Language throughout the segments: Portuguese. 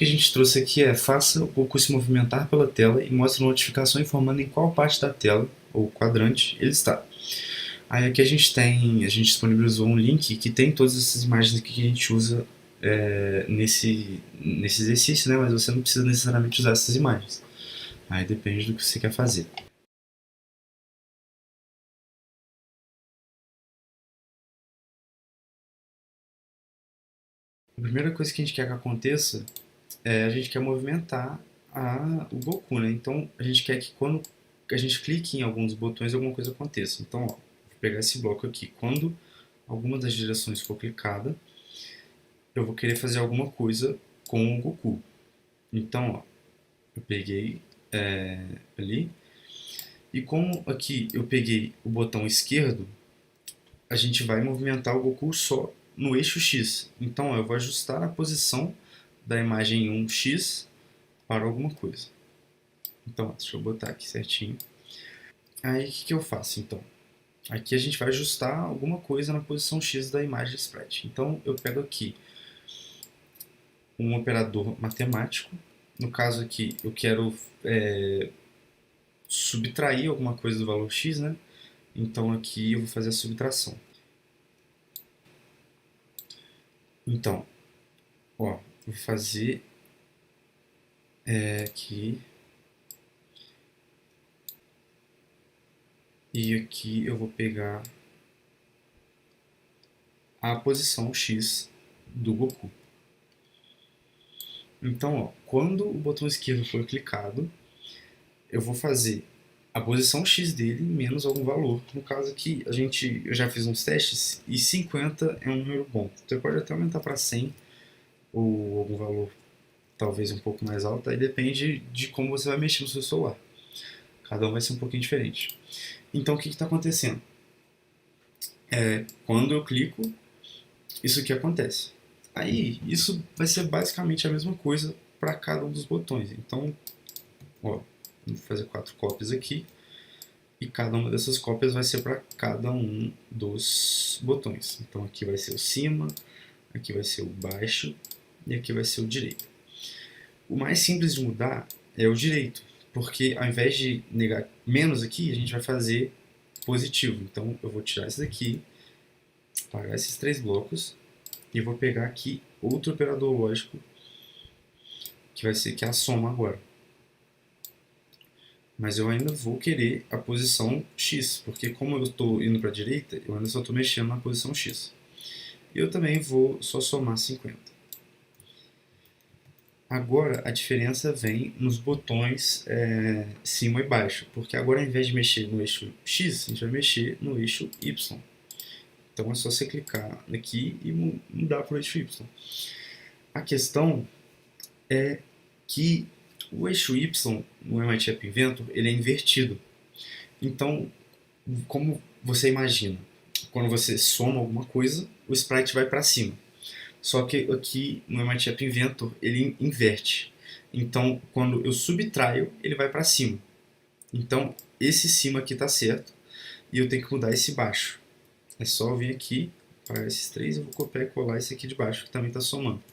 que a gente trouxe aqui é: faça o Goku se movimentar pela tela e mostre uma notificação informando em qual parte da tela, ou quadrante, ele está. Aí aqui a gente disponibilizou um link que tem todas essas imagens aqui que a gente usa nesse exercício, né? Mas você não precisa necessariamente usar essas imagens. Aí depende do que você quer fazer. A primeira coisa que a gente quer que aconteça é a gente quer movimentar o Goku, né? Então a gente quer que quando a gente clique em alguns botões alguma coisa aconteça. Então, ó, vou pegar esse bloco aqui. Quando alguma das direções for clicada, eu vou querer fazer alguma coisa com o Goku. Então, ó, eu peguei ali, e como aqui eu peguei o botão esquerdo, a gente vai movimentar o Goku só no eixo X. Então, ó, eu vou ajustar a posição da imagem 1x para alguma coisa. Então, ó, deixa eu botar aqui certinho. Aí, o que eu faço, então? Aqui a gente vai ajustar alguma coisa na posição X da imagem sprite. Então, eu pego aqui um operador matemático. No caso aqui, eu quero subtrair alguma coisa do valor x, né? Então aqui eu vou fazer a subtração. Então, ó, vou fazer aqui, e aqui eu vou pegar a posição x do Goku. Então, ó, quando o botão esquerdo for clicado, eu vou fazer a posição x dele menos algum valor. No caso aqui, eu já fiz uns testes e 50 é um número bom. Você pode até aumentar para 100 ou algum valor talvez um pouco mais alto, aí depende de como você vai mexer no seu celular. Cada um vai ser um pouquinho diferente. Então o que está acontecendo? Quando eu clico, isso aqui acontece. Aí, isso vai ser basicamente a mesma coisa para cada um dos botões. Então, ó, vou fazer 4 cópias aqui, e cada uma dessas cópias vai ser para cada um dos botões. Então aqui vai ser o cima, aqui vai ser o baixo e aqui vai ser o direito. O mais simples de mudar é o direito, porque ao invés de negar menos aqui, a gente vai fazer positivo. Então eu vou tirar isso daqui, apagar esses 3 blocos, e vou pegar aqui outro operador lógico, que vai ser que é a soma agora. Mas eu ainda vou querer a posição x, porque como eu estou indo para a direita, eu ainda só estou mexendo na posição x. E eu também vou só somar 50. Agora a diferença vem nos botões cima e baixo, porque agora ao invés de mexer no eixo x, a gente vai mexer no eixo y. Então é só você clicar aqui e mudar para o eixo y. A questão é que o eixo y no MIT App Inventor ele é invertido. Então, como você imagina, quando você soma alguma coisa, o sprite vai para cima. Só que aqui no MIT App Inventor ele inverte. Então, quando eu subtraio, ele vai para cima. Então, esse cima aqui está certo e eu tenho que mudar esse baixo. É só vir aqui para esses 3, eu vou copiar e colar esse aqui de baixo que também está somando.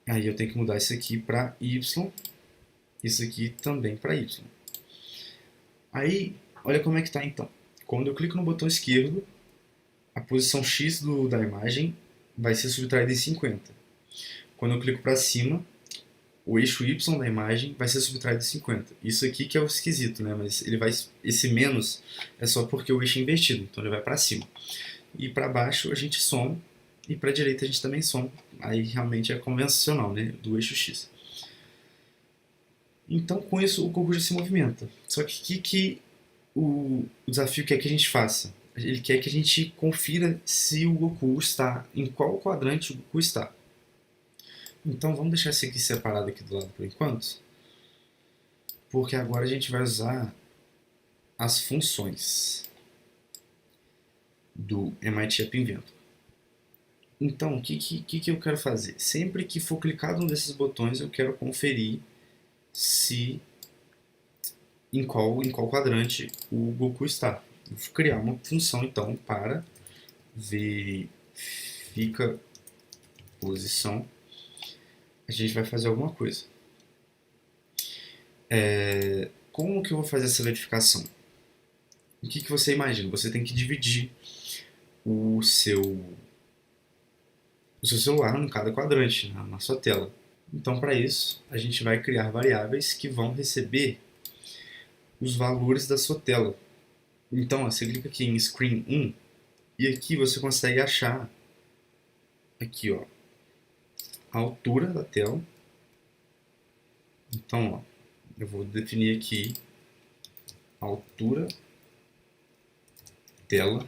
Aí eu tenho que mudar isso aqui para y, isso aqui também para y. Aí, olha como é que está então. Quando eu clico no botão esquerdo, a posição x da imagem vai ser subtraída em 50. Quando eu clico para cima, o eixo y da imagem vai ser subtraído em 50. Isso aqui que é o esquisito, né? Mas esse menos é só porque o eixo é invertido, então ele vai para cima. E para baixo a gente soma, e para a direita a gente também soma. Aí realmente é convencional, né? Do eixo x. Então com isso o Goku já se movimenta. Só que o desafio quer que a gente faça? Ele quer que a gente confira se o Goku está, em qual quadrante o Goku está. Então vamos deixar isso aqui separado aqui do lado por enquanto, porque agora a gente vai usar as funções do MIT App Inventor. Então, o que eu quero fazer? Sempre que for clicado um desses botões, eu quero conferir se em qual quadrante o Goku está. Vou criar uma função então para verifica posição a gente vai fazer alguma coisa. Como que eu vou fazer essa verificação? O que você imagina? Você tem que dividir o seu, o seu celular em cada quadrante, na sua tela. Então, para isso, a gente vai criar variáveis que vão receber os valores da sua tela. Então, ó, você clica aqui em Screen 1 e aqui você consegue achar aqui, ó, a altura da tela. Então, ó, eu vou definir aqui a altura tela,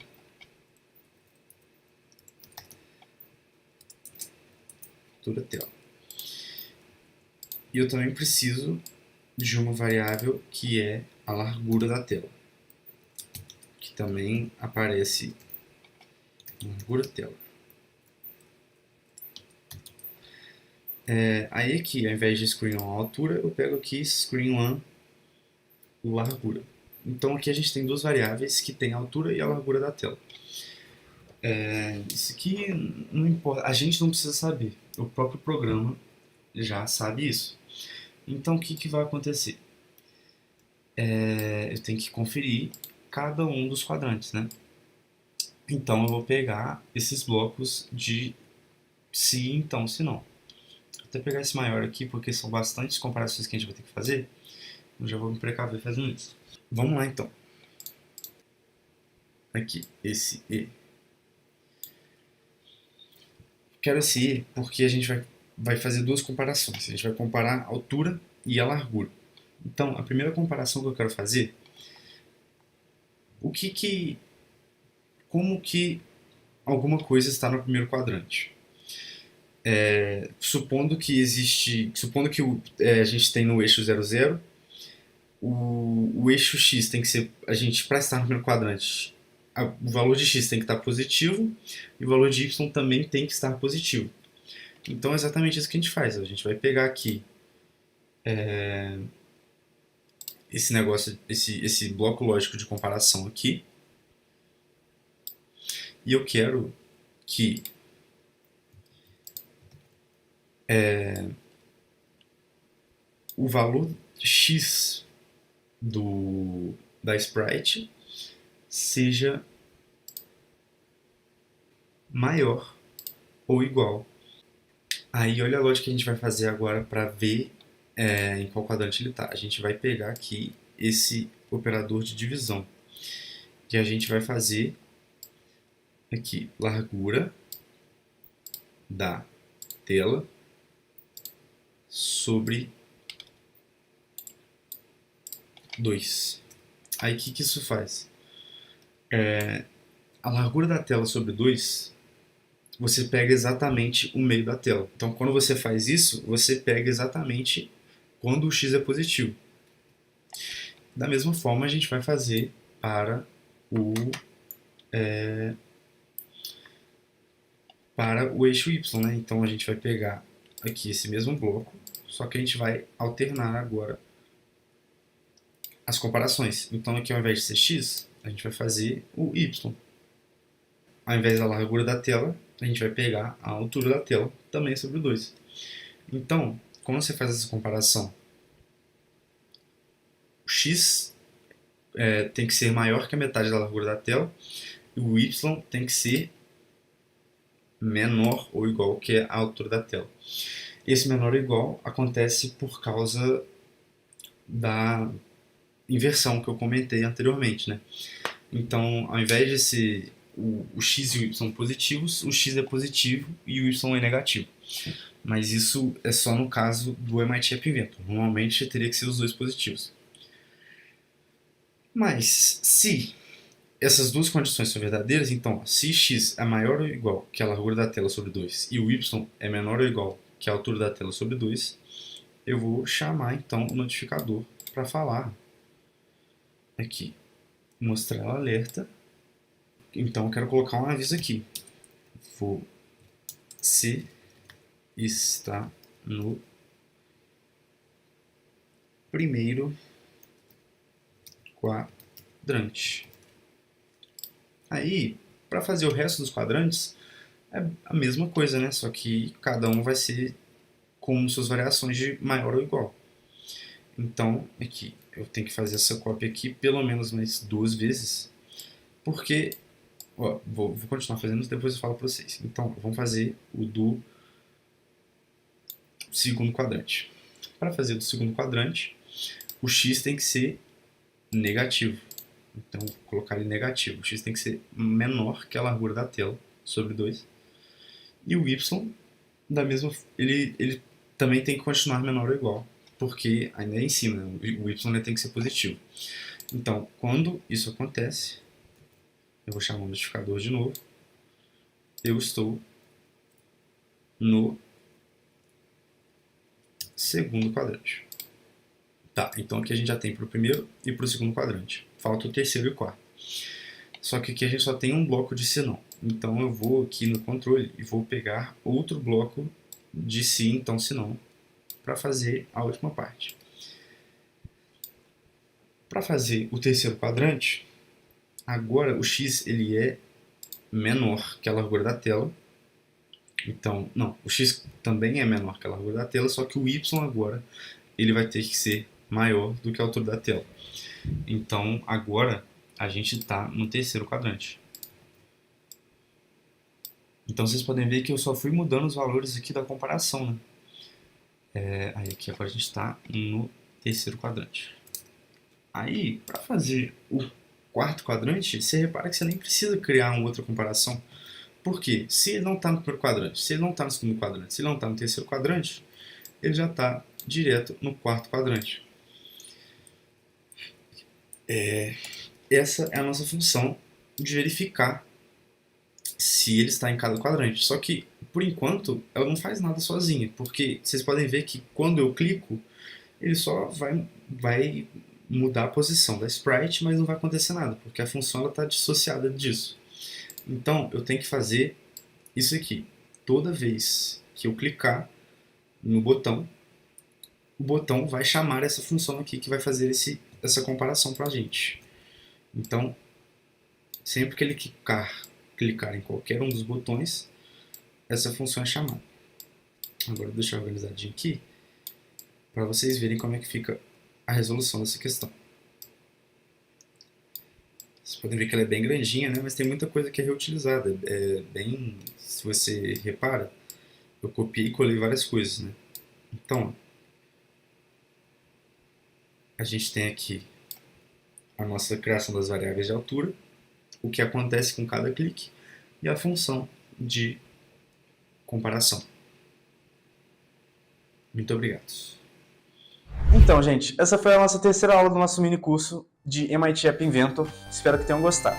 altura tela. E eu também preciso de uma variável que é a largura da tela, que também aparece largura da tela. Aí aqui, ao invés de screen1 altura, eu pego aqui screen1 largura. Então aqui a gente tem duas variáveis que tem a altura e a largura da tela. Isso aqui não importa, a gente não precisa saber, o próprio programa já sabe isso. Então o que vai acontecer? Eu tenho que conferir cada um dos quadrantes, né? Então eu vou pegar esses blocos de se então, se não. Vou até pegar esse maior aqui porque são bastantes comparações que a gente vai ter que fazer. Eu já vou me precaver fazendo isso. Vamos lá então. Aqui, esse E. Quero esse E porque a gente vai fazer duas comparações. A gente vai comparar a altura e a largura. Então, a primeira comparação que eu quero fazer, como que alguma coisa está no primeiro quadrante. Supondo que a gente tem no eixo 0, 0, o eixo x tem que ser, para estar no primeiro quadrante, o valor de x tem que estar positivo e o valor de y também tem que estar positivo. Então é exatamente isso que a gente faz. A gente vai pegar aqui esse negócio, esse bloco lógico de comparação aqui, e eu quero que o valor x da sprite seja maior ou igual. Aí olha a lógica que a gente vai fazer agora para ver em qual quadrante ele está. A gente vai pegar aqui esse operador de divisão, que a gente vai fazer aqui, largura da tela sobre 2. Aí o que isso faz? A largura da tela sobre 2, você pega exatamente o meio da tela. Então quando você faz isso, você pega exatamente quando o x é positivo. Da mesma forma a gente vai fazer para o eixo y, né? Então a gente vai pegar aqui esse mesmo bloco, só que a gente vai alternar agora as comparações. Então aqui ao invés de ser x, a gente vai fazer o y. Ao invés da largura da tela, a gente vai pegar a altura da tela, também sobre o 2. Então, quando você faz essa comparação, o x tem que ser maior que a metade da largura da tela, e o y tem que ser menor ou igual que a altura da tela. Esse menor ou igual acontece por causa da inversão que eu comentei anteriormente, né? Então, ao invés de ser o x e o y positivos, o x é positivo e o y é negativo. Mas isso é só no caso do MIT App Inventor. Normalmente teria que ser os dois positivos. Mas se essas duas condições são verdadeiras, então se x é maior ou igual que a largura da tela sobre 2 e o y é menor ou igual que a altura da tela sobre 2, eu vou chamar então o notificador para falar aqui, mostrar o alerta. Então eu quero colocar um aviso aqui. Você está no primeiro quadrante. Aí, para fazer o resto dos quadrantes, é a mesma coisa, né? Só que cada um vai ser com suas variações de maior ou igual. Então, aqui, eu tenho que fazer essa cópia aqui pelo menos mais 2 vezes, porque, ó, vou continuar fazendo, depois eu falo para vocês. Então, vamos fazer o do segundo quadrante. Para fazer do segundo quadrante, o x tem que ser negativo. Então, vou colocar ele negativo. O x tem que ser menor que a largura da tela, sobre 2. E o y, ele também tem que continuar menor ou igual, porque ainda é em cima, né? O y tem que ser positivo. Então, quando isso acontece, eu vou chamar o modificador de novo, eu estou no segundo quadrante. Tá, então aqui a gente já tem para o primeiro e para o segundo quadrante. Falta o terceiro e o quarto. Só que aqui a gente só tem um bloco de se não. Então eu vou aqui no controle e vou pegar outro bloco de se, então se não, para fazer a última parte. Para fazer o terceiro quadrante, agora o x ele é menor que a largura da tela. Então, não, o x também é menor que a largura da tela, só que o y agora ele vai ter que ser maior do que a altura da tela. Então, agora a gente está no terceiro quadrante. Então, vocês podem ver que eu só fui mudando os valores aqui da comparação, né? Aí aqui agora a gente está no terceiro quadrante. Aí, para fazer o quarto quadrante, você repara que você nem precisa criar uma outra comparação. Por quê? Se ele não está no primeiro quadrante, se ele não está no segundo quadrante, se ele não está no terceiro quadrante, ele já está direto no quarto quadrante. Essa é a nossa função de verificar se ele está em cada quadrante. Só que, por enquanto, ela não faz nada sozinha, porque vocês podem ver que quando eu clico, ele só vai mudar a posição da sprite, mas não vai acontecer nada, porque a função está dissociada disso. Então, eu tenho que fazer isso aqui. Toda vez que eu clicar no botão, o botão vai chamar essa função aqui que vai fazer essa comparação para a gente. Então, sempre que ele clicar em qualquer um dos botões, essa função é chamada. Agora, deixa eu organizadinho aqui, para vocês verem como é que fica a resolução dessa questão. Vocês podem ver que ela é bem grandinha, né? Mas tem muita coisa que é reutilizada. Se você repara, eu copiei e colei várias coisas, né? Então, a gente tem aqui a nossa criação das variáveis de altura, o que acontece com cada clique e a função de comparação. Muito obrigado. Então, gente, essa foi a nossa terceira aula do nosso mini curso de MIT App Inventor. Espero que tenham gostado.